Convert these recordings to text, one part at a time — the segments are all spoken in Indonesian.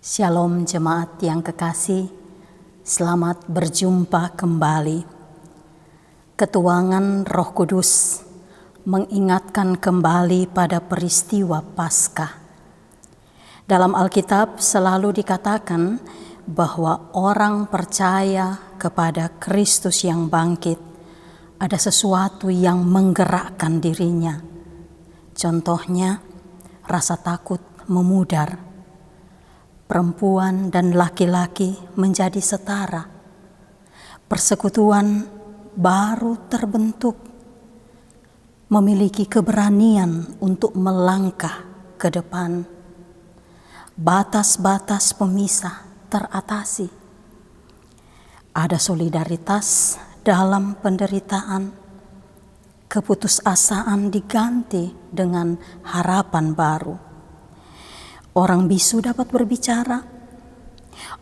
Shalom jemaat yang kekasih, selamat berjumpa kembali. Ketuangan Roh Kudus mengingatkan kembali pada peristiwa Paskah. Dalam Alkitab selalu dikatakan bahwa orang percaya kepada Kristus yang bangkit, ada sesuatu yang menggerakkan dirinya. Contohnya, rasa takut memudar. Perempuan dan laki-laki menjadi setara. Persekutuan baru terbentuk, memiliki keberanian untuk melangkah ke depan. Batas-batas pemisah teratasi. Ada solidaritas dalam penderitaan. Keputusasaan diganti dengan harapan baru. Orang bisu dapat berbicara,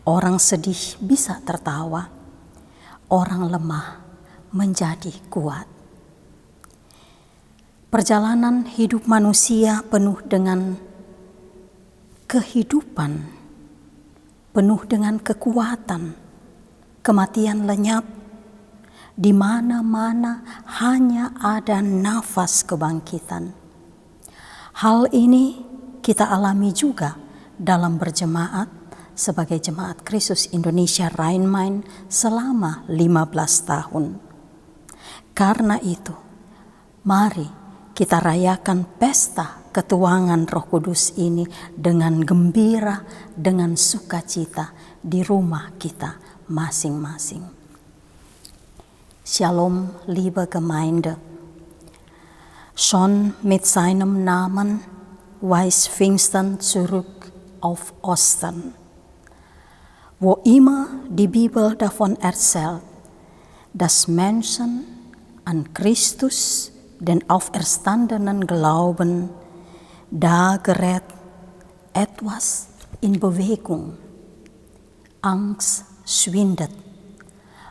orang sedih bisa tertawa, orang lemah menjadi kuat. Perjalanan hidup manusia penuh dengan kehidupan, penuh dengan kekuatan, kematian lenyap, di mana-mana hanya ada nafas kebangkitan. Hal ini kita alami juga dalam berjemaat sebagai Jemaat Kristus Indonesia Rhein-Main selama 15 tahun. Karena itu, mari kita rayakan pesta ketuangan Roh Kudus ini dengan gembira, dengan sukacita di rumah kita masing-masing. Shalom, liebe Gemeinde. Schon mit seinem Namen weist Pfingsten zurück auf Ostern. Wo immer die Bibel davon erzählt, dass Menschen an Christus, den Auferstandenen, glauben, da gerät etwas in Bewegung. Angst schwindet.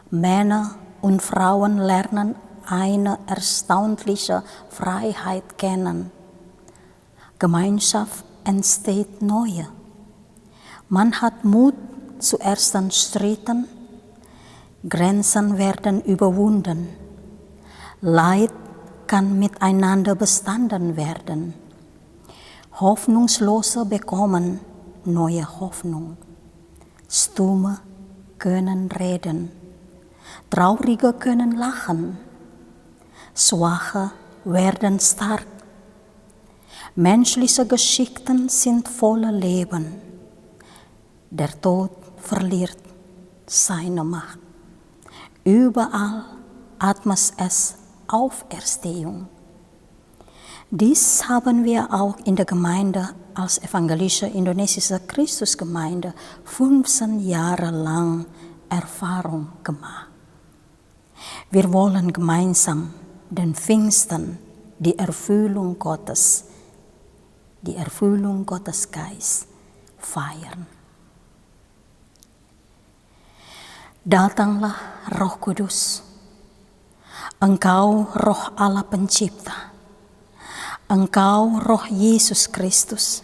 Männer und Frauen lernen eine erstaunliche Freiheit kennen. Gemeinschaft entsteht neue. Man hat Mut zu ersten Schritten. Grenzen werden überwunden. Leid kann miteinander bestanden werden. Hoffnungslose bekommen neue Hoffnung. Stumme können reden. Traurige können lachen. Schwache werden stark. Menschliche Geschichten sind voller Leben. Der Tod verliert seine Macht. Überall atmet es Auferstehung. Dies haben wir auch in der Gemeinde als evangelische indonesische Christusgemeinde 15 Jahre lang Erfahrung gemacht. Wir wollen gemeinsam den Pfingsten, die Erfüllung Gottes Geist feiern. Datanglah Roh Kudus, Engkau Roh Allah Pencipta, Engkau Roh Yesus Kristus.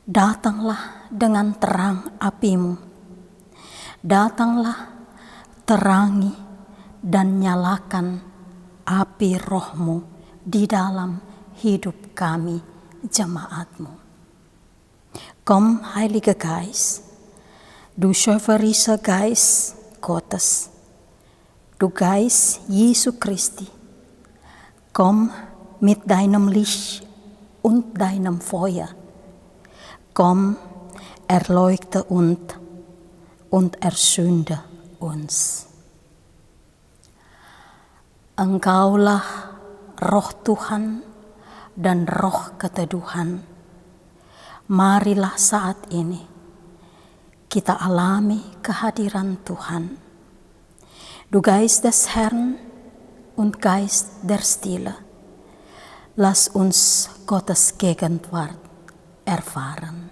Datanglah dengan terang apimu, datanglah terangi dan nyalakan api rohmu di dalam hidup kami, jemaatmu. Komm, Heiliger Geist, du schöpferischer Geist Gottes, du Geist Jesu Christi, komm mit deinem Licht und deinem Feuer, komm, erleuchte uns und ersünde uns. Engkaulah Roh Tuhan dan Roh Keteduhan. Marilah saat ini kita alami kehadiran Tuhan. Du Geist des Herrn und Geist der Stille. Lass uns Gottes Gegenwart erfahren.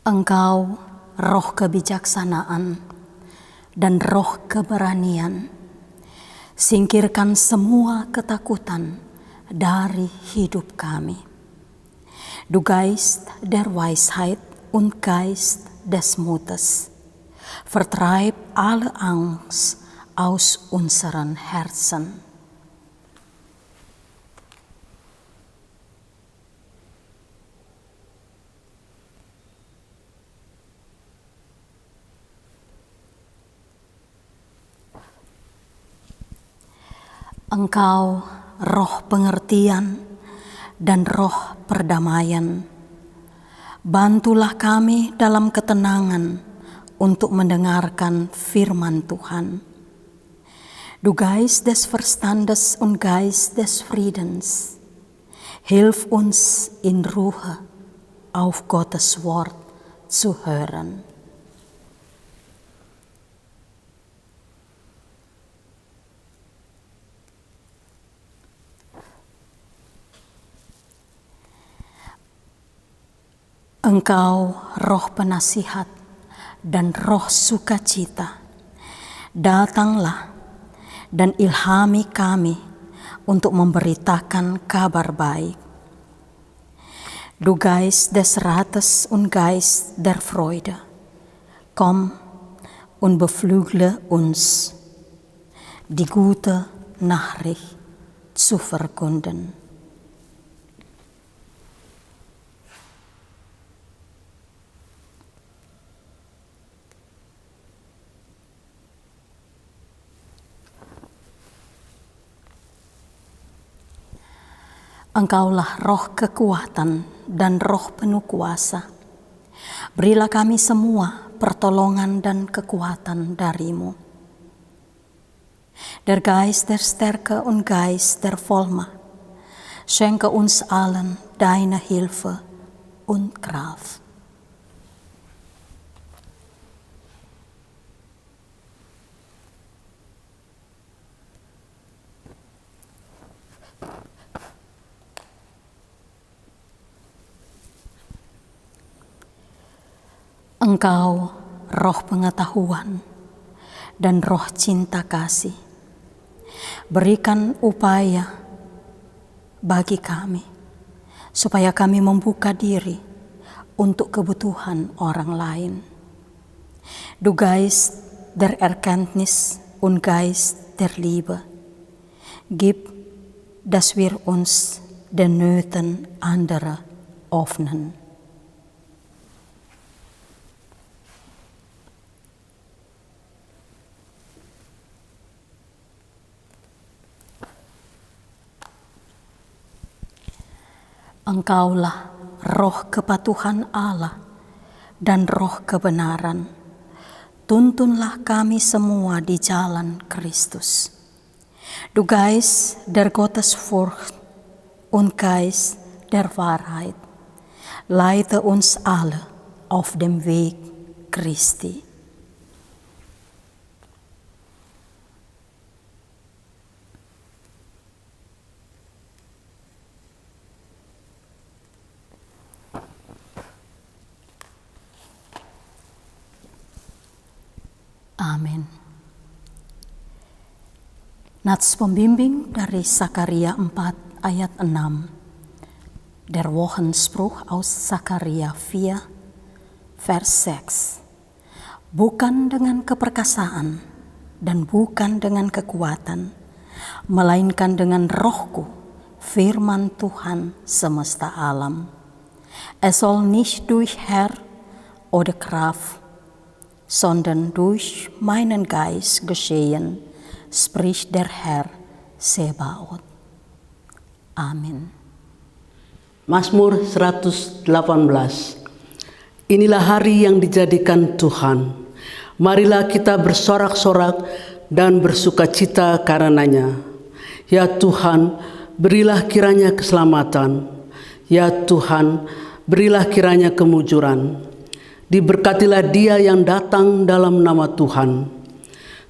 Engkau roh kebijaksanaan dan roh keberanian, singkirkan semua ketakutan dari hidup kami. Du Geist der Weisheit und Geist des Mutes, vertreib alle Angst aus unseren Herzen. Engkau roh pengertian dan roh perdamaian, bantulah kami dalam ketenangan untuk mendengarkan firman Tuhan. Du Geist des Verstandes und Geist des Friedens, hilf uns in Ruhe auf Gottes Wort zu hören. Engkau roh penasihat dan roh sukacita, datanglah dan ilhami kami untuk memberitakan kabar baik. Du Geist des Rates und Geist der Freude, komm und beflügle uns, die gute Nachricht zu verkünden. Engkaulah roh kekuatan dan roh penuh kuasa. Berilah kami semua pertolongan dan kekuatan dari-Mu. Der Geist der Stärke und Geist der Vollmacht, schenke uns allen deine Hilfe und Kraft. Engkau roh pengetahuan dan roh cinta kasih, berikan upaya bagi kami supaya kami membuka diri untuk kebutuhan orang lain. Du Geist der Erkenntnis und Geist der Liebe, gib, dass wir uns den Nöten anderer öffnen. Engkaulah roh kepatuhan Allah dan roh kebenaran. Tuntunlah kami semua di jalan Kristus. Du Geist der Gottesfurcht und Geist der Wahrheit, leite uns alle auf dem Weg Christi. Amin. Nats pembimbing dari Sakaria 4 ayat 6. Der Wochenspruch aus Sakaria 4 vers 6. Bukan dengan keperkasaan dan bukan dengan kekuatan, melainkan dengan rohku, firman Tuhan semesta alam. Es soll nicht durch Herr oder Kraft, sondern durch meinen Geist geschehen, spricht der Herr Sebaot. Amin. Mazmur 118. Inilah hari yang dijadikan Tuhan. Marilah kita bersorak-sorak dan bersukacita karenanya. Ya Tuhan, berilah kiranya keselamatan. Ya Tuhan, berilah kiranya kemujuran. Diberkatilah dia yang datang dalam nama Tuhan.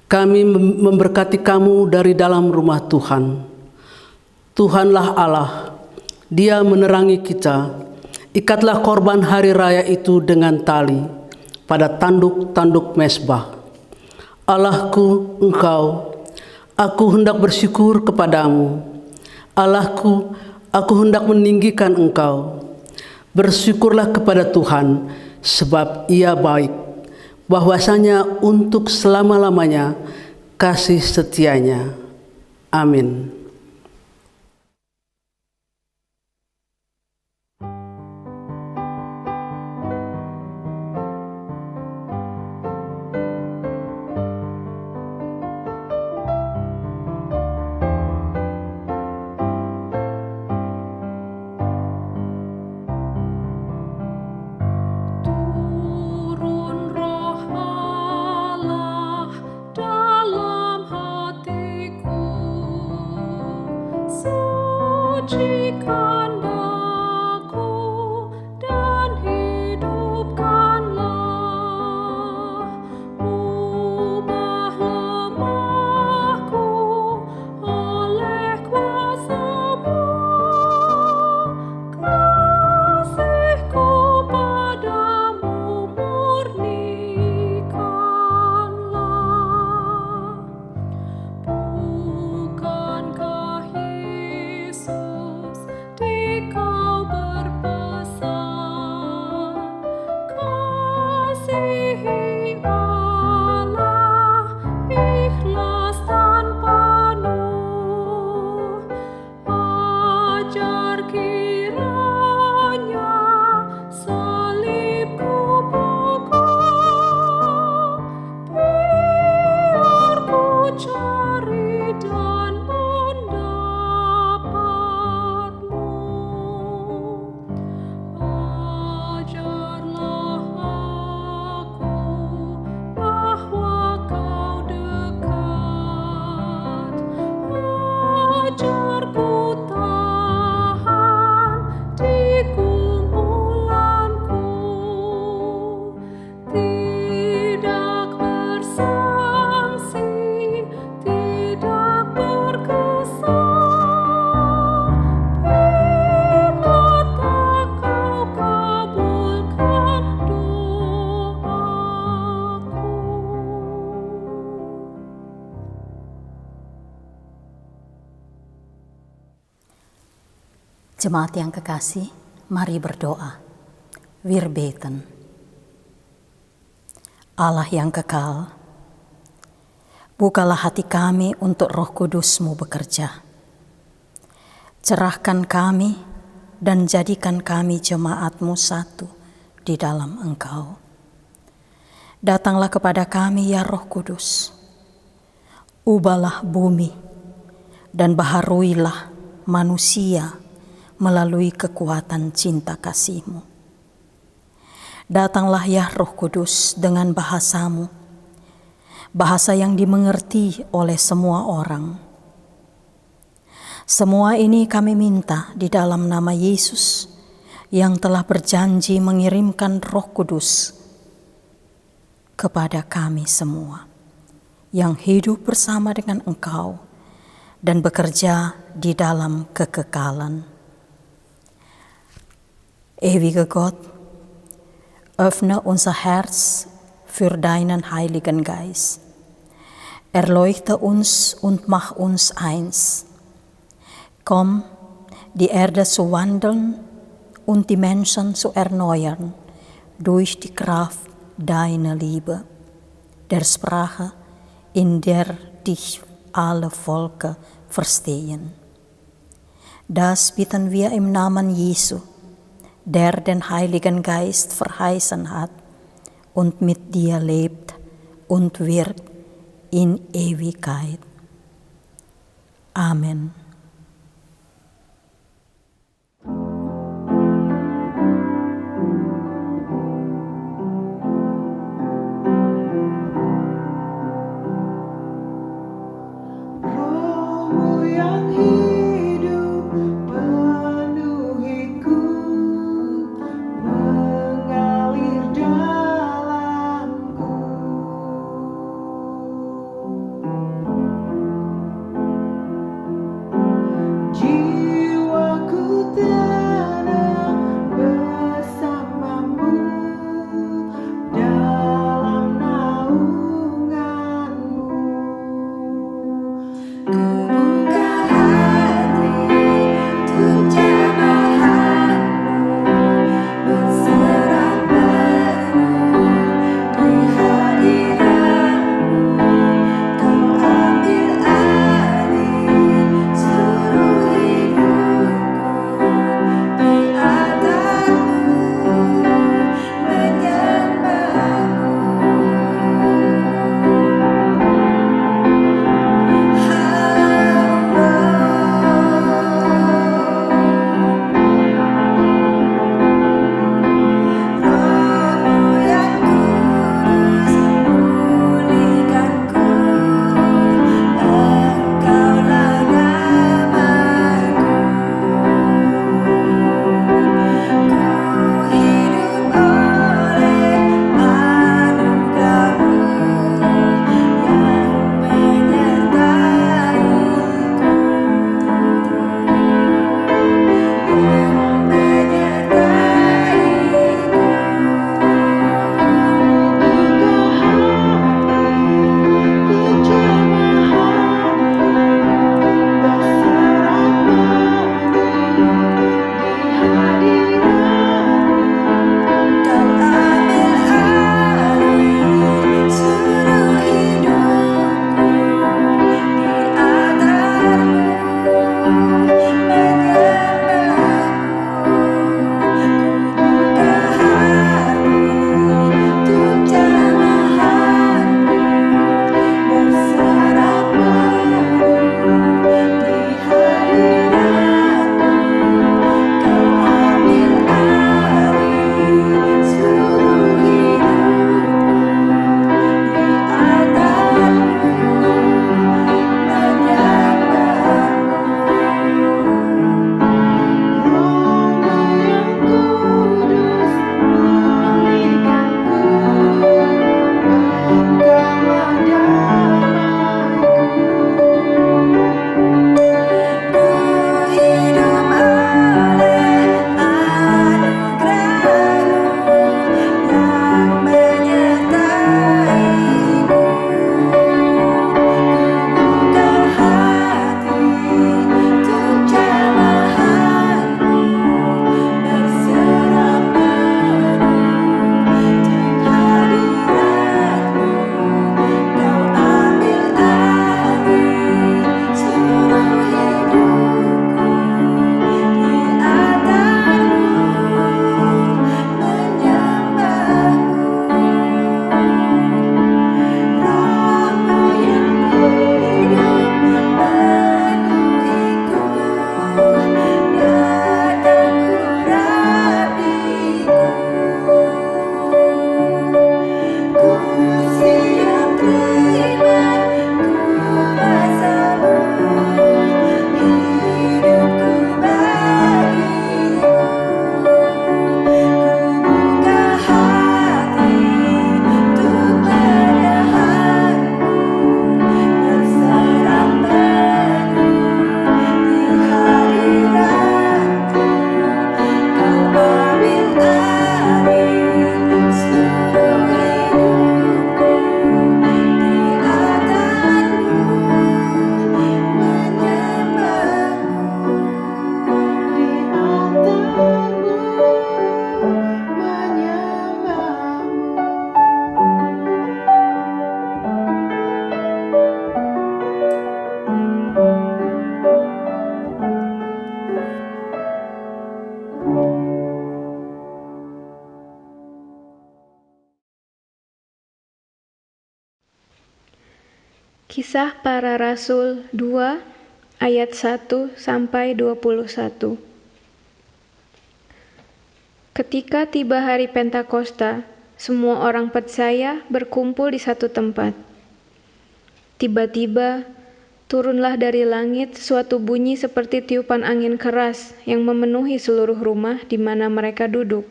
Kami memberkati kamu dari dalam rumah Tuhan. Tuhanlah Allah, Dia menerangi kita. Ikatlah korban hari raya itu dengan tali pada tanduk-tanduk mezbah. Allahku, Engkau, aku hendak bersyukur kepadamu. Allahku, aku hendak meninggikan Engkau. Bersyukurlah kepada Tuhan, sebab Ia baik, bahwasanya untuk selama-lamanya kasih setianya. Amin. Jemaat yang kekasih, mari berdoa. Wir beten. Allah yang kekal, bukalah hati kami untuk Roh Kudus-Mu bekerja. Cerahkan kami dan jadikan kami jemaat-Mu satu di dalam Engkau. Datanglah kepada kami ya Roh Kudus. Ubahlah bumi dan baharuilah manusia melalui kekuatan cinta kasih-Mu. Datanglah ya Roh Kudus dengan bahasa-Mu, bahasa yang dimengerti oleh semua orang. Semua ini kami minta di dalam nama Yesus yang telah berjanji mengirimkan Roh Kudus kepada kami semua yang hidup bersama dengan Engkau dan bekerja di dalam kekekalan. Ewige Gott, öffne unser Herz für deinen Heiligen Geist. Erleuchte uns und mach uns eins. Komm, die Erde zu wandeln und die Menschen zu erneuern durch die Kraft deiner Liebe, der Sprache, in der dich alle Völker verstehen. Das bitten wir im Namen Jesu, der den Heiligen Geist verheißen hat und mit dir lebt und wirkt in Ewigkeit. Amen. Kisah Para Rasul 2 ayat 1-21. Ketika tiba hari Pentakosta, semua orang percaya berkumpul di satu tempat. Tiba-tiba, turunlah dari langit suatu bunyi seperti tiupan angin keras yang memenuhi seluruh rumah di mana mereka duduk.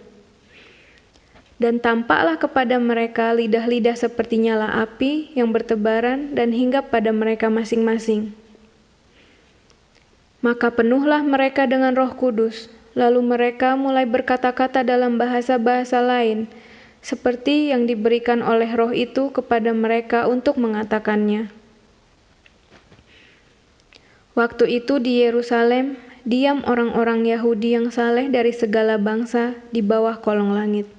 Dan tampaklah kepada mereka lidah-lidah seperti nyala api yang bertebaran dan hinggap pada mereka masing-masing. Maka penuhlah mereka dengan Roh Kudus, lalu mereka mulai berkata-kata dalam bahasa-bahasa lain, seperti yang diberikan oleh Roh itu kepada mereka untuk mengatakannya. Waktu itu di Yerusalem, diam orang-orang Yahudi yang saleh dari segala bangsa di bawah kolong langit.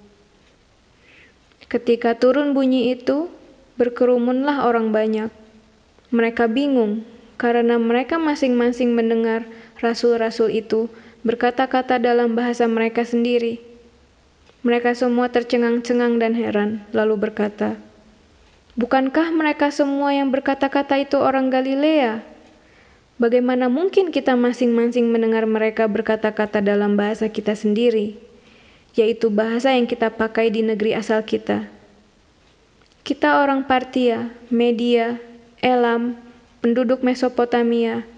Ketika turun bunyi itu, berkerumunlah orang banyak. Mereka bingung, karena mereka masing-masing mendengar rasul-rasul itu berkata-kata dalam bahasa mereka sendiri. Mereka semua tercengang-cengang dan heran, lalu berkata, "Bukankah mereka semua yang berkata-kata itu orang Galilea? Bagaimana mungkin kita masing-masing mendengar mereka berkata-kata dalam bahasa kita sendiri, yaitu bahasa yang kita pakai di negeri asal kita? Kita orang Partia, Media, Elam, penduduk Mesopotamia,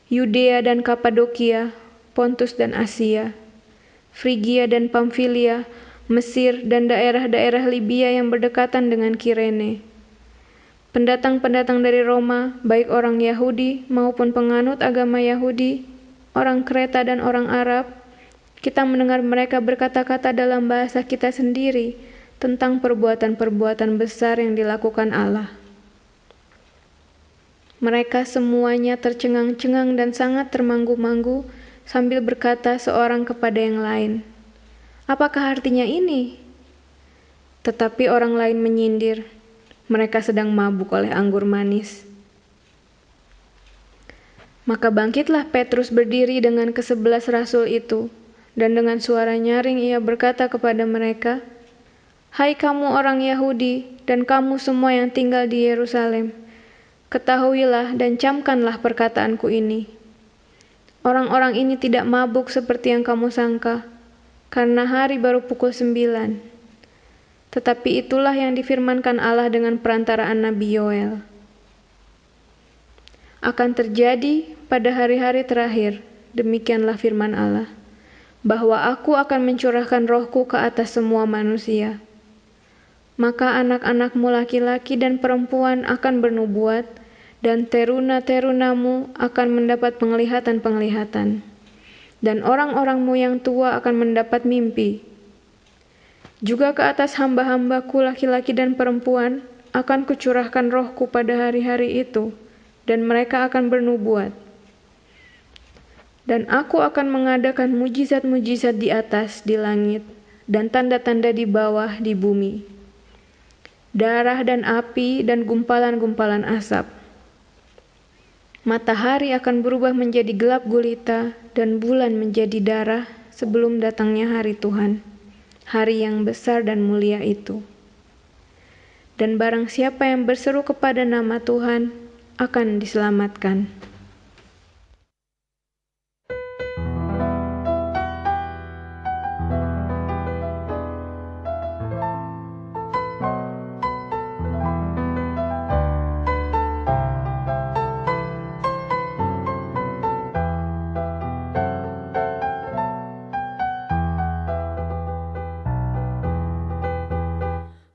Yudea dan Kapadokia, Pontus dan Asia, Frigia dan Pamfilia, Mesir dan daerah-daerah Libya yang berdekatan dengan Kirene. Pendatang-pendatang dari Roma, baik orang Yahudi maupun penganut agama Yahudi, orang Kreta dan orang Arab, kita mendengar mereka berkata-kata dalam bahasa kita sendiri tentang perbuatan-perbuatan besar yang dilakukan Allah." Mereka semuanya tercengang-cengang dan sangat termanggu-manggu sambil berkata seorang kepada yang lain, "Apakah artinya ini?" Tetapi orang lain menyindir, "Mereka sedang mabuk oleh anggur manis." Maka bangkitlah Petrus berdiri dengan ke-11 rasul itu, dan dengan suara nyaring ia berkata kepada mereka, "Hai kamu orang Yahudi, dan kamu semua yang tinggal di Yerusalem, ketahuilah dan camkanlah perkataanku ini. Orang-orang ini tidak mabuk seperti yang kamu sangka, karena hari baru pukul 9. Tetapi itulah yang difirmankan Allah dengan perantaraan Nabi Yoel. Akan terjadi pada hari-hari terakhir, demikianlah firman Allah, bahwa aku akan mencurahkan rohku ke atas semua manusia. Maka anak-anakmu laki-laki dan perempuan akan bernubuat, dan teruna-terunamu akan mendapat penglihatan-penglihatan, dan orang-orangmu yang tua akan mendapat mimpi. Juga ke atas hamba-hambaku laki-laki dan perempuan akan kucurahkan rohku pada hari-hari itu, dan mereka akan bernubuat. Dan aku akan mengadakan mujizat-mujizat di atas, di langit, dan tanda-tanda di bawah, di bumi. Darah dan api dan gumpalan-gumpalan asap. Matahari akan berubah menjadi gelap gulita, dan bulan menjadi darah sebelum datangnya hari Tuhan, hari yang besar dan mulia itu. Dan barang siapa yang berseru kepada nama Tuhan akan diselamatkan."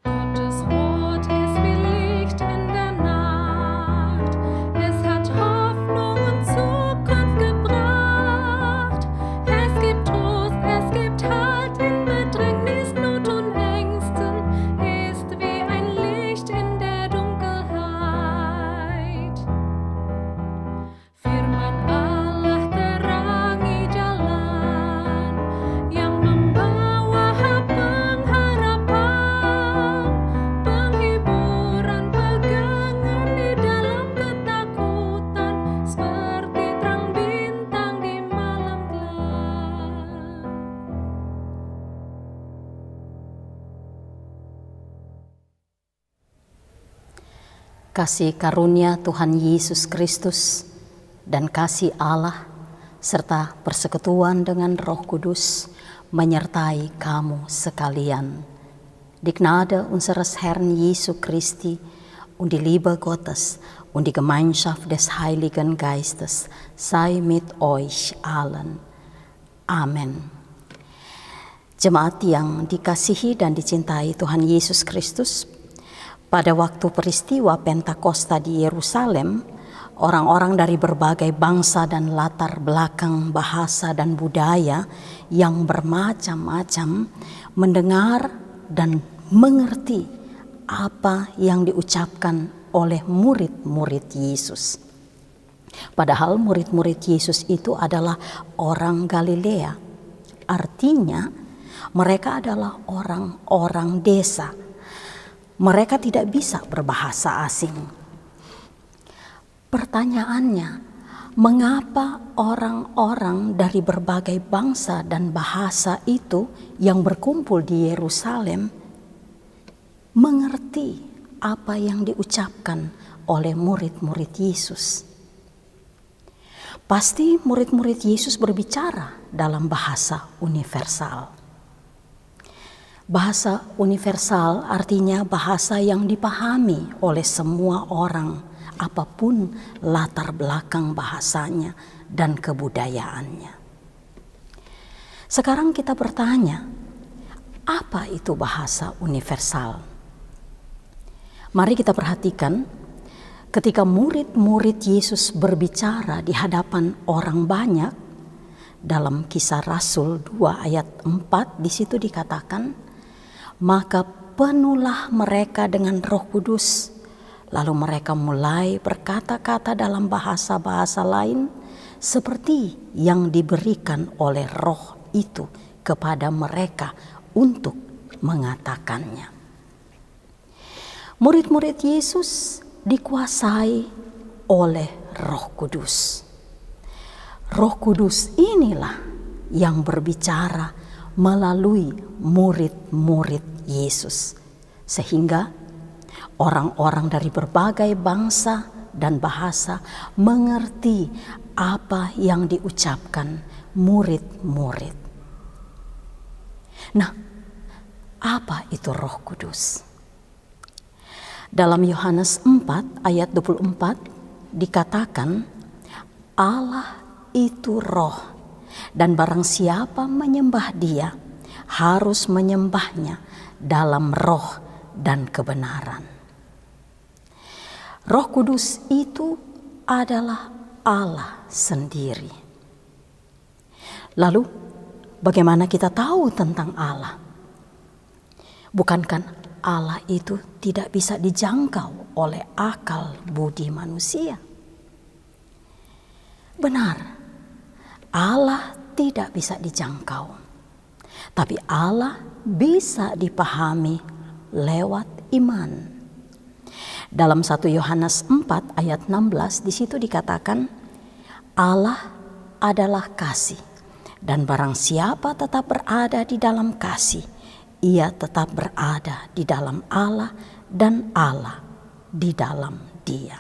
Gottes Wort ist wie Licht in der Nacht. Es hat Hoffnung Kasih karunia Tuhan Yesus Kristus dan kasih Allah serta persekutuan dengan Roh Kudus menyertai kamu sekalian. Die Gnade unseres Herrn Jesu Christi und die Liebe Gottes und die Gemeinschaft des Heiligen Geistes sei mit euch allen. Amen. Jemaat yang dikasihi dan dicintai Tuhan Yesus Kristus, pada waktu peristiwa Pentakosta di Yerusalem, orang-orang dari berbagai bangsa dan latar belakang bahasa dan budaya yang bermacam-macam mendengar dan mengerti apa yang diucapkan oleh murid-murid Yesus. Padahal murid-murid Yesus itu adalah orang Galilea. Artinya mereka adalah orang-orang desa. Mereka tidak bisa berbahasa asing. Pertanyaannya, mengapa orang-orang dari berbagai bangsa dan bahasa itu yang berkumpul di Yerusalem mengerti apa yang diucapkan oleh murid-murid Yesus? Pasti murid-murid Yesus berbicara dalam bahasa universal. Bahasa universal artinya bahasa yang dipahami oleh semua orang, apapun latar belakang bahasanya dan kebudayaannya. Sekarang kita bertanya, apa itu bahasa universal? Mari kita perhatikan ketika murid-murid Yesus berbicara di hadapan orang banyak, dalam Kisah Rasul 2 ayat 4 di situ dikatakan, maka penuhlah mereka dengan Roh Kudus, lalu mereka mulai berkata-kata dalam bahasa-bahasa lain seperti yang diberikan oleh Roh itu kepada mereka untuk mengatakannya. Murid-murid Yesus dikuasai oleh Roh Kudus. Roh Kudus inilah yang berbicara melalui murid-murid Yesus, sehingga orang-orang dari berbagai bangsa dan bahasa mengerti apa yang diucapkan murid-murid. Nah, apa itu Roh Kudus? Dalam Yohanes 4 ayat 24 dikatakan, Allah itu roh, dan barang siapa menyembah Dia harus menyembahnya dalam roh dan kebenaran. Roh Kudus itu adalah Allah sendiri. Lalu bagaimana kita tahu tentang Allah? Bukankah Allah itu tidak bisa dijangkau oleh akal budi manusia? Benar, Allah tidak bisa dijangkau. Tapi Allah bisa dipahami lewat iman. Dalam 1 Yohanes 4 ayat 16 di situ dikatakan, Allah adalah kasih, dan barang siapa tetap berada di dalam kasih, ia tetap berada di dalam Allah dan Allah di dalam Dia.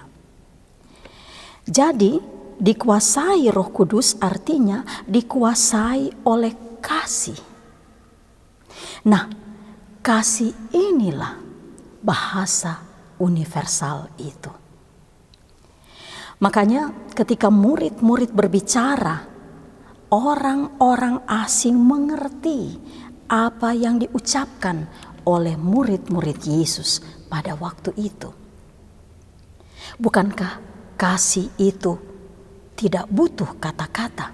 Jadi dikuasai Roh Kudus artinya dikuasai oleh kasih. Nah, kasih inilah bahasa universal itu. Makanya ketika murid-murid berbicara, orang-orang asing mengerti apa yang diucapkan oleh murid-murid Yesus pada waktu itu. Bukankah kasih itu tidak butuh kata-kata?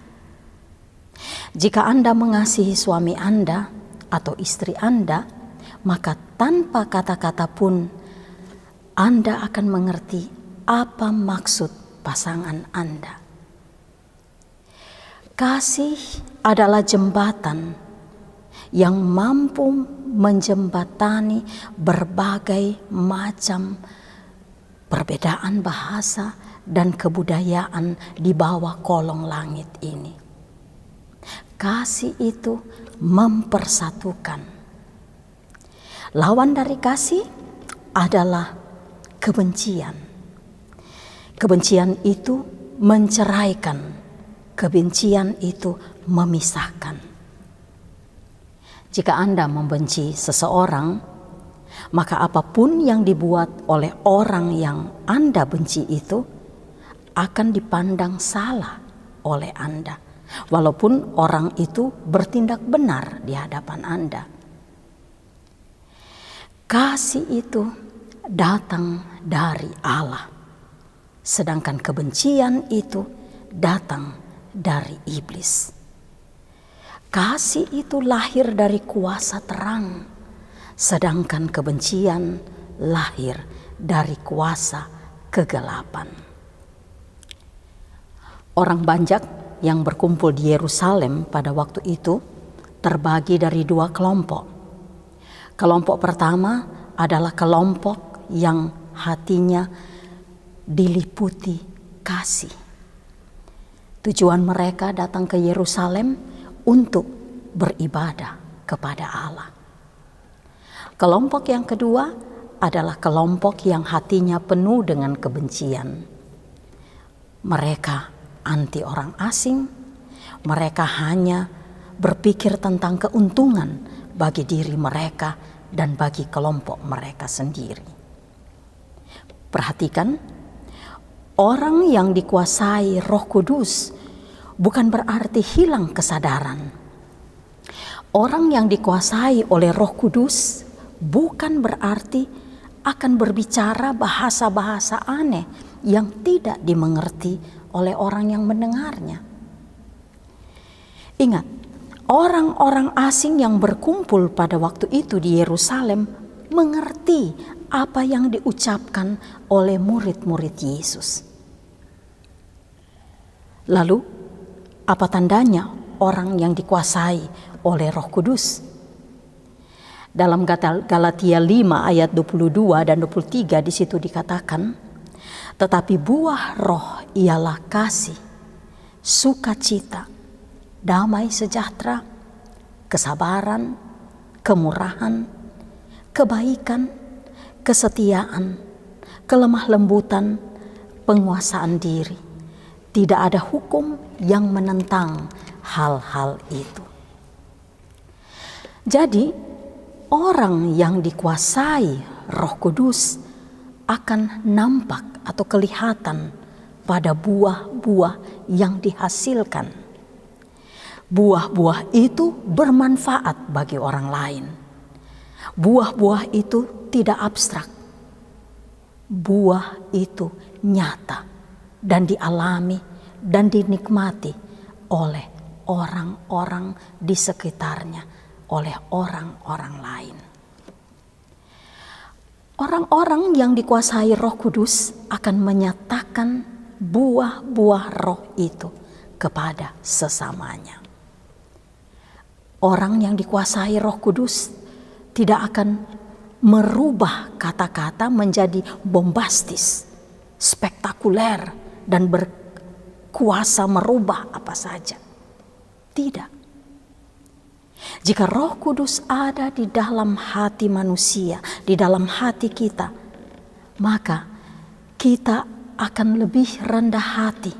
Jika Anda mengasihi suami Anda atau istri Anda, maka tanpa kata-kata pun Anda akan mengerti apa maksud pasangan Anda. Kasih adalah jembatan yang mampu menjembatani berbagai macam perbedaan bahasa dan kebudayaan di bawah kolong langit ini. Kasih itu mempersatukan. Lawan dari kasih adalah kebencian. Kebencian itu menceraikan, kebencian itu memisahkan. Jika Anda membenci seseorang, maka apapun yang dibuat oleh orang yang Anda benci itu akan dipandang salah oleh Anda, walaupun orang itu bertindak benar di hadapan Anda. Kasih itu datang dari Allah, sedangkan kebencian itu datang dari iblis. Kasih itu lahir dari kuasa terang, sedangkan kebencian lahir dari kuasa kegelapan. Orang banyak yang berkumpul di Yerusalem pada waktu itu terbagi dari dua kelompok. Kelompok pertama adalah kelompok yang hatinya diliputi kasih. Tujuan mereka datang ke Yerusalem untuk beribadah kepada Allah. Kelompok yang kedua adalah kelompok yang hatinya penuh dengan kebencian. Mereka anti orang asing, mereka hanya berpikir tentang keuntungan bagi diri mereka dan bagi kelompok mereka sendiri. Perhatikan, orang yang dikuasai Roh Kudus bukan berarti hilang kesadaran. Orang yang dikuasai oleh Roh Kudus bukan berarti akan berbicara bahasa-bahasa aneh yang tidak dimengerti oleh orang yang mendengarnya. Ingat, orang-orang asing yang berkumpul pada waktu itu di Yerusalem mengerti apa yang diucapkan oleh murid-murid Yesus. Lalu, apa tandanya orang yang dikuasai oleh Roh Kudus? Dalam Galatia 5 ayat 22 dan 23 di situ dikatakan, tetapi buah roh ialah kasih, sukacita, damai sejahtera, kesabaran, kemurahan, kebaikan, kesetiaan, kelemah lembutan, penguasaan diri. Tidak ada hukum yang menentang hal-hal itu. Jadi, orang yang dikuasai Roh Kudus akan nampak atau kelihatan pada buah-buah yang dihasilkan. Buah-buah itu bermanfaat bagi orang lain. Buah-buah itu tidak abstrak. Buah itu nyata dan dialami dan dinikmati oleh orang-orang di sekitarnya, oleh orang-orang lain. Orang-orang yang dikuasai Roh Kudus akan menyatakan buah-buah roh itu kepada sesamanya. Orang yang dikuasai Roh Kudus tidak akan merubah kata-kata menjadi bombastis, spektakuler, dan berkuasa merubah apa saja. Tidak. Jika Roh Kudus ada di dalam hati manusia, di dalam hati kita, maka kita akan lebih rendah hati.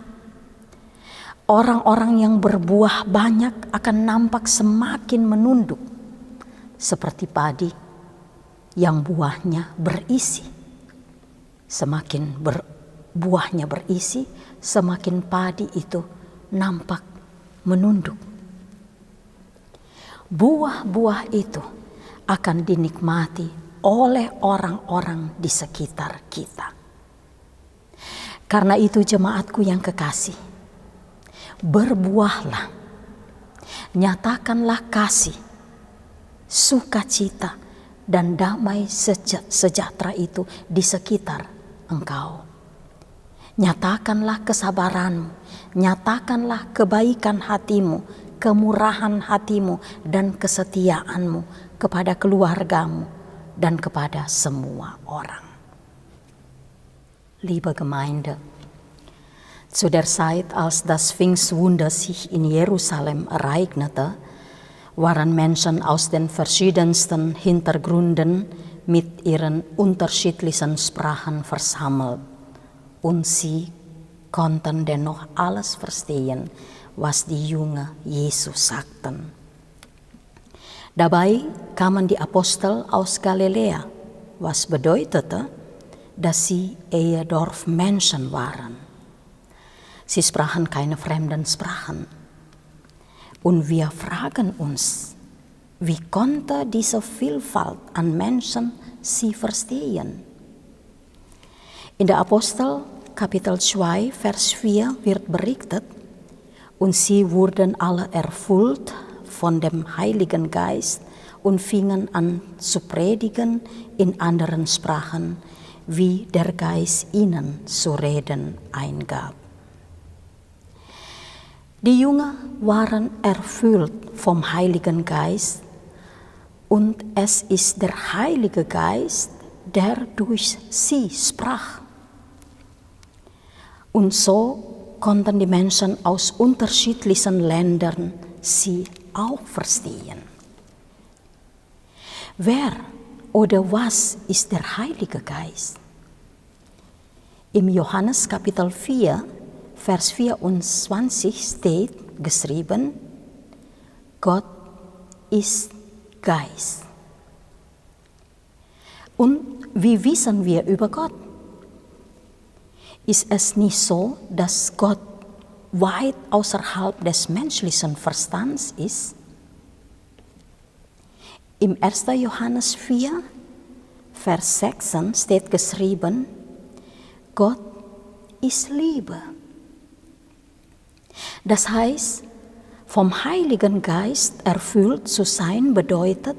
Orang-orang yang berbuah banyak akan nampak semakin menunduk, seperti padi yang buahnya berisi. Semakin buahnya berisi, semakin padi itu nampak menunduk. Buah-buah itu akan dinikmati oleh orang-orang di sekitar kita. Karena itu jemaatku yang kekasih, berbuahlah, nyatakanlah kasih, sukacita, dan damai sejahtera itu di sekitar engkau. Nyatakanlah kesabaranmu, nyatakanlah kebaikan hatimu, kemurahan hatimu, dan kesetiaanmu kepada keluargamu dan kepada semua orang. Liebe Gemeinde, zu der Zeit, als das Pfingstwunder sich in Jerusalem ereignete, waren Menschen aus den verschiedensten Hintergründen mit ihren unterschiedlichen Sprachen versammelt sie konnten dennoch alles verstehen, was die Jünger Jesus sagten. Dabei kamen die Apostel aus Galiläa, was bedeutete, dass sie eher Dorfmenschen waren. Sie sprachen keine fremden Sprachen. Und wir fragen uns, wie konnte diese Vielfalt an Menschen sie verstehen? In der Apostel Kapitel 2, Vers 4 wird berichtet, und sie wurden alle erfüllt von dem Heiligen Geist und fingen an zu predigen in anderen Sprachen, wie der Geist ihnen zu reden eingab. Die Jünger waren erfüllt vom Heiligen Geist und es ist der Heilige Geist, der durch sie sprach. Und so konnten die Menschen aus unterschiedlichen Ländern sie auch verstehen. Wer oder was ist der Heilige Geist? Im Johannes Kapitel 4, Vers 24 steht geschrieben, Gott ist Geist. Und wie wissen wir über Gott? Ist es nicht so, dass Gott weit außerhalb des menschlichen Verstands ist? Im 1. Johannes 4, Vers 6 steht geschrieben, Gott ist Liebe. Das heißt, vom Heiligen Geist erfüllt zu sein bedeutet,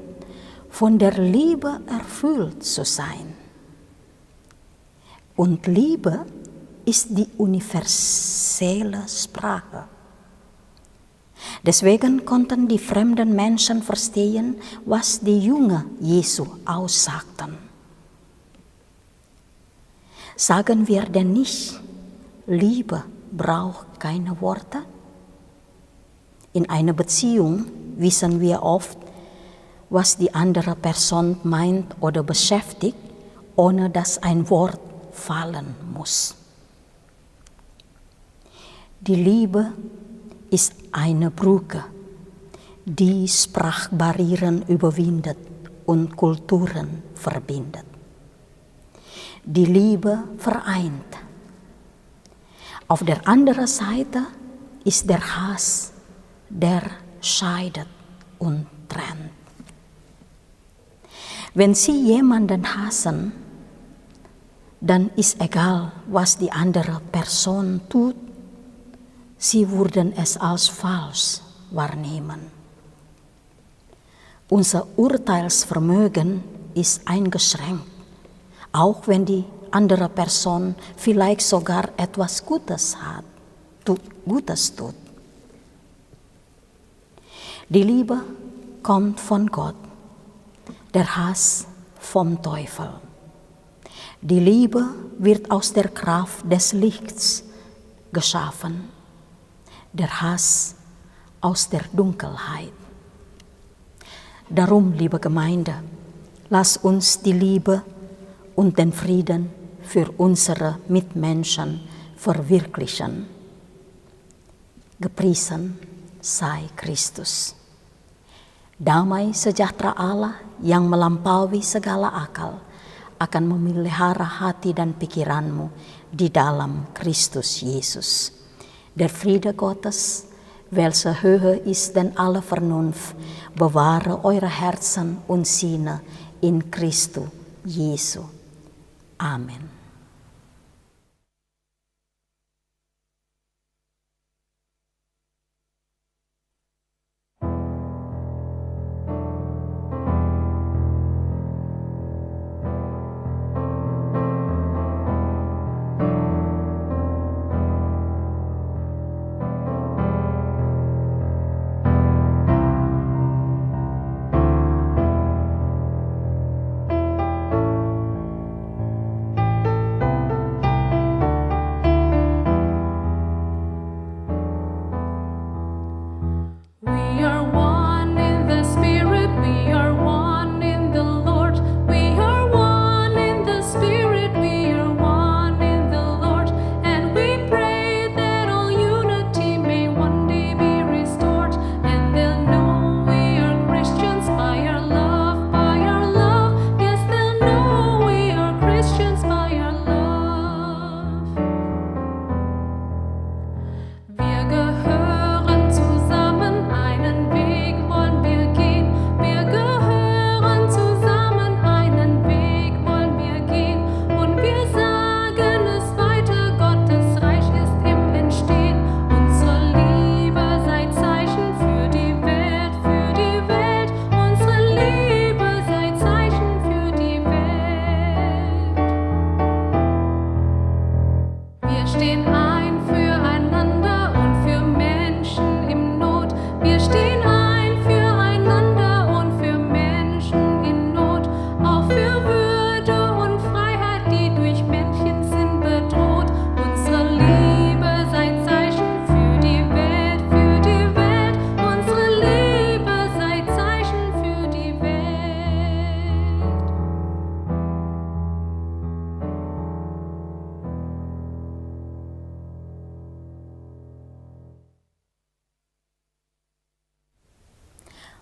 von der Liebe erfüllt zu sein. Und Liebe ist die universelle Sprache. Deswegen konnten die fremden Menschen verstehen, was die Jünger Jesu aussagten. Sagen wir denn nicht, Liebe braucht keine Worte? In einer Beziehung wissen wir oft, was die andere Person meint oder beschäftigt, ohne dass ein Wort fallen muss. Die Liebe ist eine Brücke, die Sprachbarrieren überwindet und Kulturen verbindet. Die Liebe vereint. Auf der anderen Seite ist der Hass, der scheidet und trennt. Wenn Sie jemanden hassen, dann ist egal, was die andere Person tut, Sie würden es als falsch wahrnehmen. Unser Urteilsvermögen ist eingeschränkt, auch wenn die andere Person vielleicht sogar etwas Gutes tut. Die Liebe kommt von Gott, der Hass vom Teufel. Die Liebe wird aus der Kraft des Lichts geschaffen, der Hass aus der Dunkelheit. Darum, liebe Gemeinde, lasst uns die Liebe und den Frieden für unsere Mitmenschen verwirklichen. Gepriesen sei Kristus. Damai sejahtera Allah yang melampaui segala akal akan memelihara hati dan pikiranmu di dalam Kristus Yesus. Der Friede Gottes, welcher höher ist denn alle Vernunft, bewahre eure Herzen und Sinne in Christus Jesu. Amen.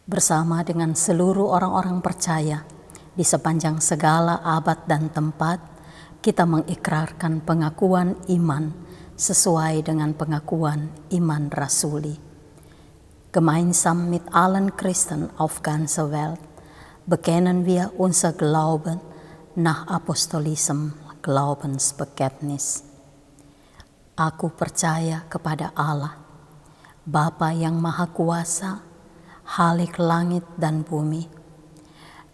bersama dengan seluruh orang-orang percaya di sepanjang segala abad dan tempat, kita mengikrarkan pengakuan iman sesuai dengan pengakuan iman rasuli. Gemeinsam mit allen Christen auf ganzer Welt bekennen wir unser Glauben nach apostolischem Glaubensbekenntnis. Aku percaya kepada Allah, Bapa yang Maha Kuasa, Khalik langit dan bumi,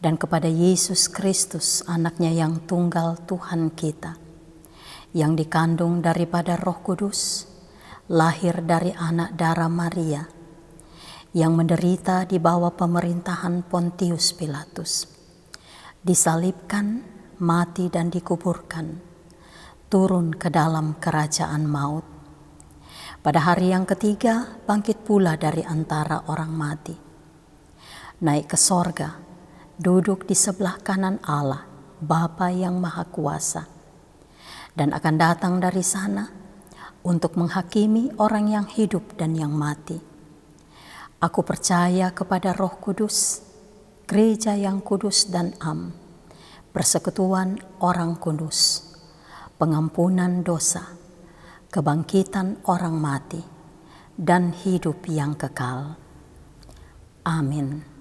dan kepada Yesus Kristus, anaknya yang tunggal Tuhan kita, yang dikandung daripada Roh Kudus, lahir dari anak darah Maria, yang menderita di bawah pemerintahan Pontius Pilatus, disalibkan, mati dan dikuburkan, turun ke dalam kerajaan maut. Pada hari yang ketiga bangkit pula dari antara orang mati, naik ke sorga, duduk di sebelah kanan Allah, Bapa yang Maha Kuasa, dan akan datang dari sana untuk menghakimi orang yang hidup dan yang mati. Aku percaya kepada Roh Kudus, gereja yang kudus dan am, persekutuan orang kudus, pengampunan dosa, kebangkitan orang mati, dan hidup yang kekal. Amin.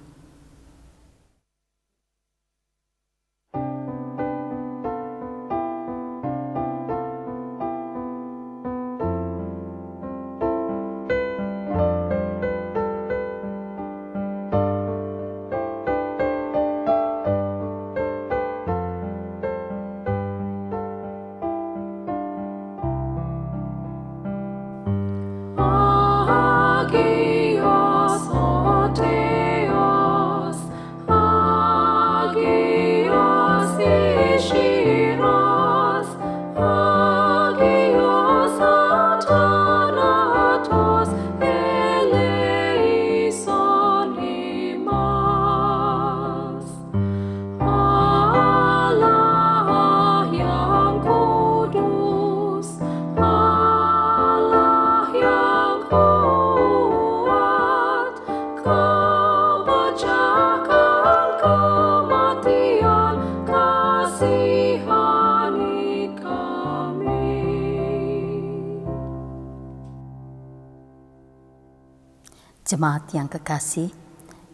Jemaat yang kekasih,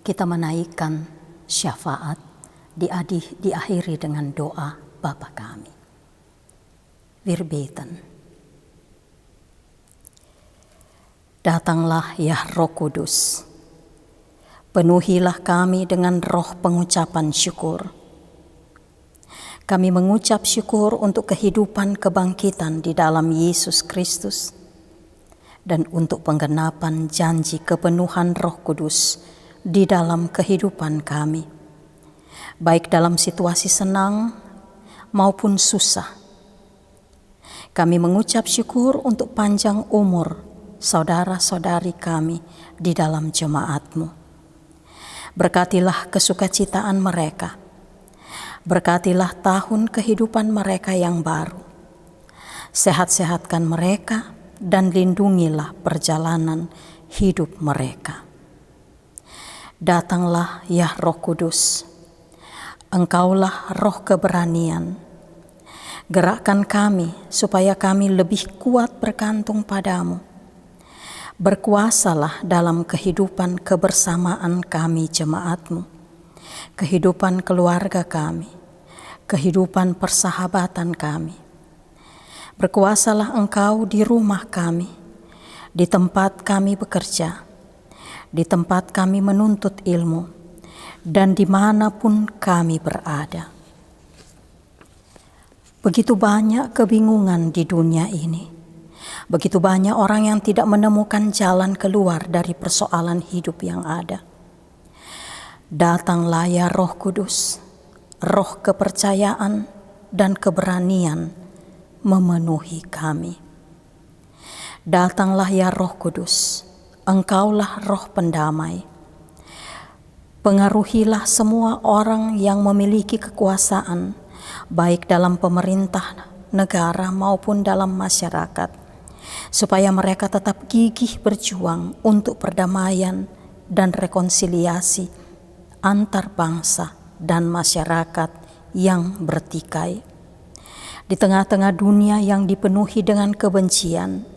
kita menaikkan syafaat diakhiri dengan doa Bapa kami. Wir beten. Datanglah ya Roh Kudus, penuhilah kami dengan roh pengucapan syukur. Kami mengucap syukur untuk kehidupan kebangkitan di dalam Yesus Kristus, dan untuk penggenapan janji kepenuhan Roh Kudus di dalam kehidupan kami, baik dalam situasi senang maupun susah. Kami mengucap syukur untuk panjang umur saudara-saudari kami di dalam jemaat-Mu. Berkatilah kesukacitaan mereka, berkatilah tahun kehidupan mereka yang baru. Sehat-sehatkan mereka dan lindungilah perjalanan hidup mereka. Datanglah ya Roh Kudus, Engkaulah roh keberanian. Gerakkan kami supaya kami lebih kuat bergantung padamu. Berkuasalah dalam kehidupan kebersamaan kami jemaat-Mu, kehidupan keluarga kami, kehidupan persahabatan kami. Berkuasalah Engkau di rumah kami, di tempat kami bekerja, di tempat kami menuntut ilmu, dan dimanapun kami berada. Begitu banyak kebingungan di dunia ini, begitu banyak orang yang tidak menemukan jalan keluar dari persoalan hidup yang ada. Datanglah ya Roh Kudus, roh kepercayaan dan keberanian memenuhi kami. Datanglah ya Roh Kudus, Engkaulah roh pendamai. Pengaruhilah semua orang yang memiliki kekuasaan, baik dalam pemerintah negara maupun dalam masyarakat, supaya mereka tetap gigih berjuang untuk perdamaian, dan rekonsiliasi antar bangsa dan masyarakat yang bertikai. Di tengah-tengah dunia yang dipenuhi dengan kebencian,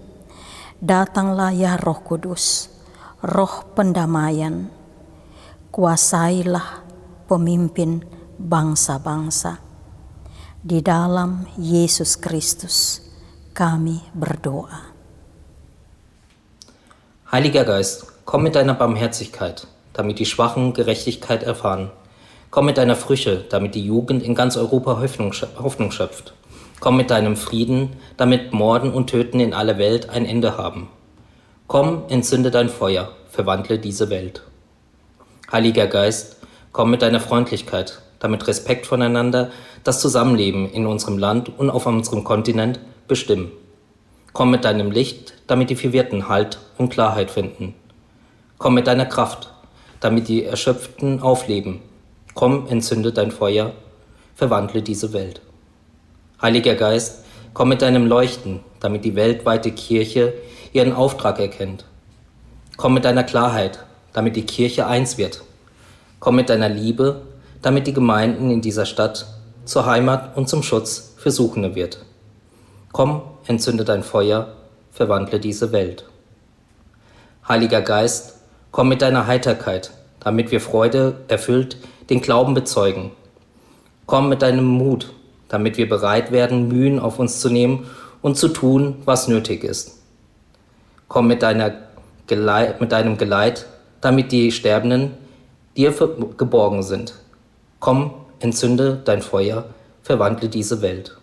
datanglah ya Roh Kudus, Roh pendamaian. Kuasailah pemimpin bangsa-bangsa. Di dalam Yesus Kristus kami berdoa. Heiliger Geist, komm mit deiner Barmherzigkeit, damit die Schwachen Gerechtigkeit erfahren. Komm mit deiner Frische, damit die Jugend in ganz Europa Hoffnung schöpft. Komm mit deinem Frieden, damit Morden und Töten in aller Welt ein Ende haben. Komm, entzünde dein Feuer, verwandle diese Welt. Heiliger Geist, komm mit deiner Freundlichkeit, damit Respekt voneinander das Zusammenleben in unserem Land und auf unserem Kontinent bestimmen. Komm mit deinem Licht, damit die Verwirrten Halt und Klarheit finden. Komm mit deiner Kraft, damit die Erschöpften aufleben. Komm, entzünde dein Feuer, verwandle diese Welt. Heiliger Geist, komm mit deinem Leuchten, damit die weltweite Kirche ihren Auftrag erkennt. Komm mit deiner Klarheit, damit die Kirche eins wird. Komm mit deiner Liebe, damit die Gemeinden in dieser Stadt zur Heimat und zum Schutz für Suchende wird. Komm, entzünde dein Feuer, verwandle diese Welt. Heiliger Geist, komm mit deiner Heiterkeit, damit wir Freude erfüllt den Glauben bezeugen. Komm mit deinem Mut, damit wir bereit werden, Mühen auf uns zu nehmen und zu tun, was nötig ist. Komm mit deinem Geleit, damit die Sterbenden dir geborgen sind. Komm, entzünde dein Feuer, verwandle diese Welt.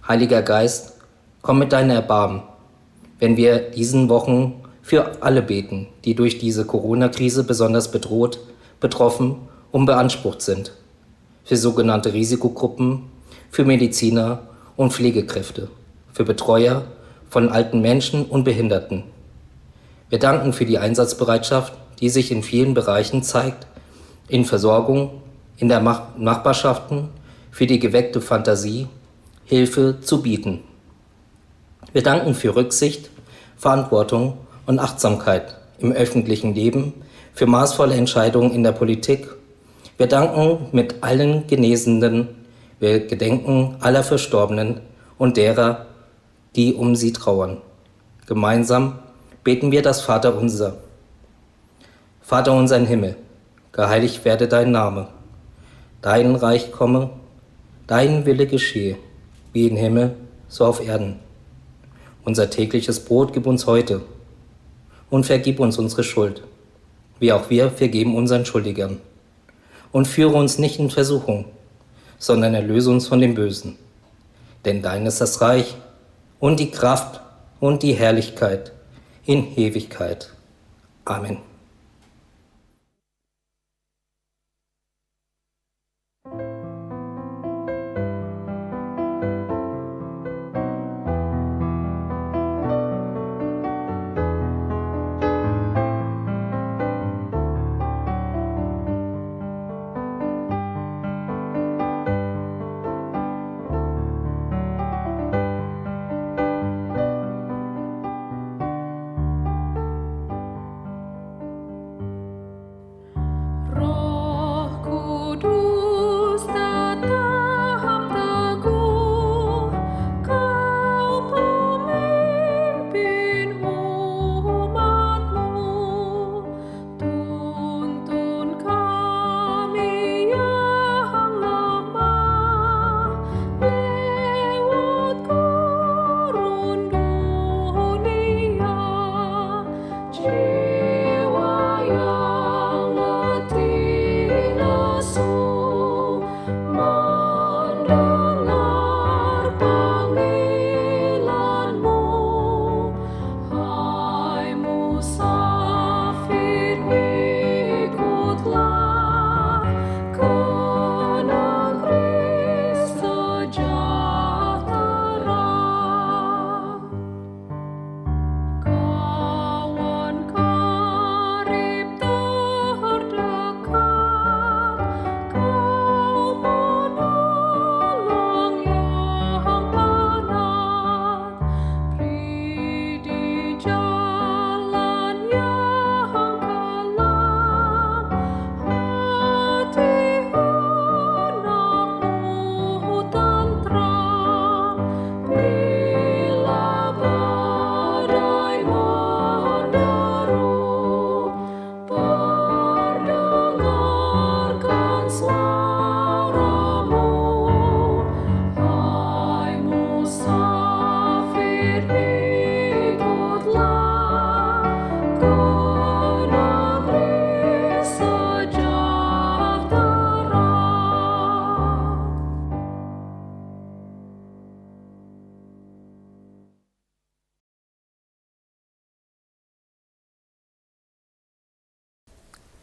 Heiliger Geist, komm mit deinem Erbarmen, wenn wir diesen Wochen für alle beten, die durch diese Corona-Krise besonders bedroht, betroffen und beansprucht sind, für sogenannte Risikogruppen, für Mediziner und Pflegekräfte, für Betreuer von alten Menschen und Behinderten. Wir danken für die Einsatzbereitschaft, die sich in vielen Bereichen zeigt, in Versorgung, in der Nachbarschaften, für die geweckte Fantasie, Hilfe zu bieten. Wir danken für Rücksicht, Verantwortung und Achtsamkeit im öffentlichen Leben, für maßvolle Entscheidungen in der Politik. Wir danken mit allen Genesenden, wir gedenken aller Verstorbenen und derer, die um sie trauern. Gemeinsam beten wir das Vaterunser. Vater unser im Himmel, geheiligt werde dein Name. Dein Reich komme, dein Wille geschehe, wie im Himmel, so auf Erden. Unser tägliches Brot gib uns heute und vergib uns unsere Schuld, wie auch wir vergeben unseren Schuldigern. Und führe uns nicht in Versuchung, sondern erlöse uns von dem Bösen. Denn dein ist das Reich und die Kraft und die Herrlichkeit in Ewigkeit. Amen.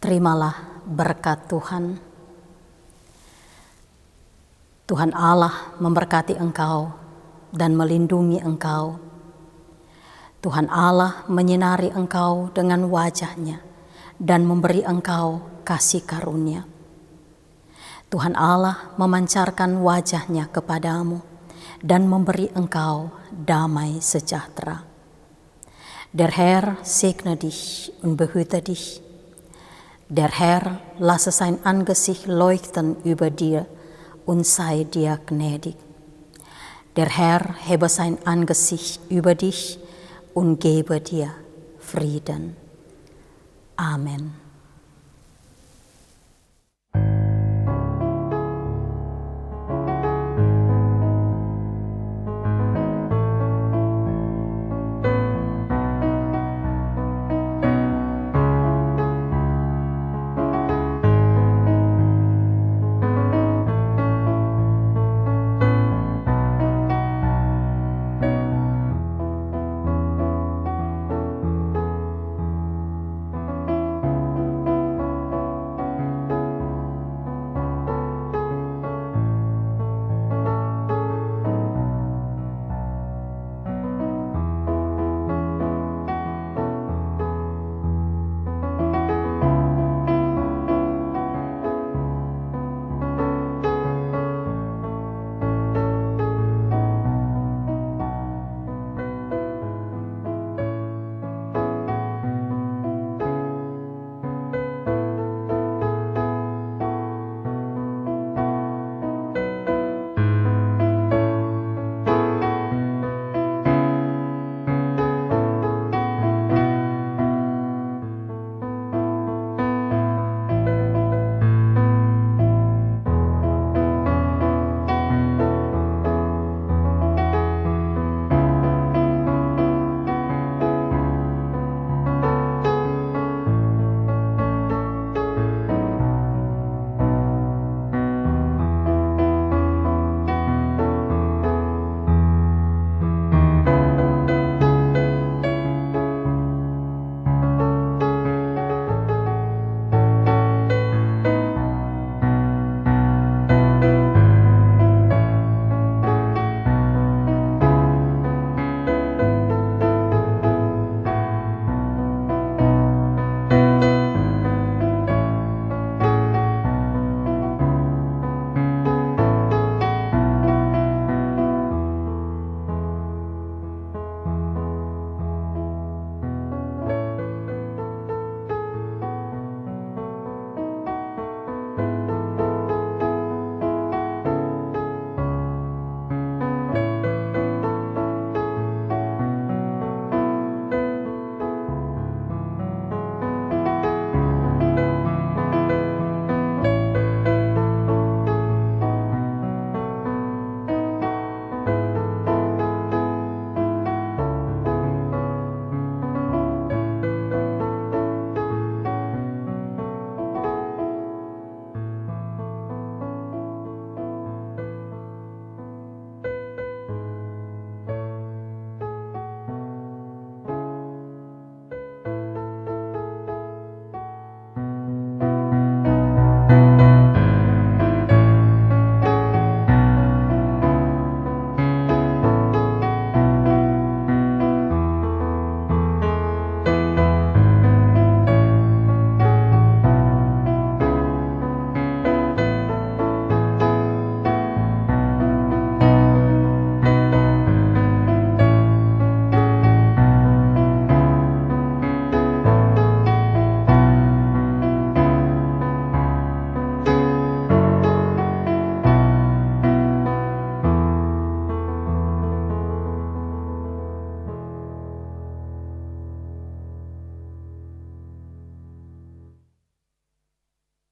Terimalah berkat Tuhan. Tuhan Allah memberkati engkau dan melindungi engkau. Tuhan Allah menyinari engkau dengan wajah-Nya dan memberi engkau kasih karunia. Tuhan Allah memancarkan wajah-Nya kepadamu dan memberi engkau damai sejahtera. Der Herr segne dich und behüte dich. Der Herr lasse sein Angesicht leuchten über dir und sei dir gnädig. Der Herr hebe sein Angesicht über dich und gebe dir Frieden. Amen.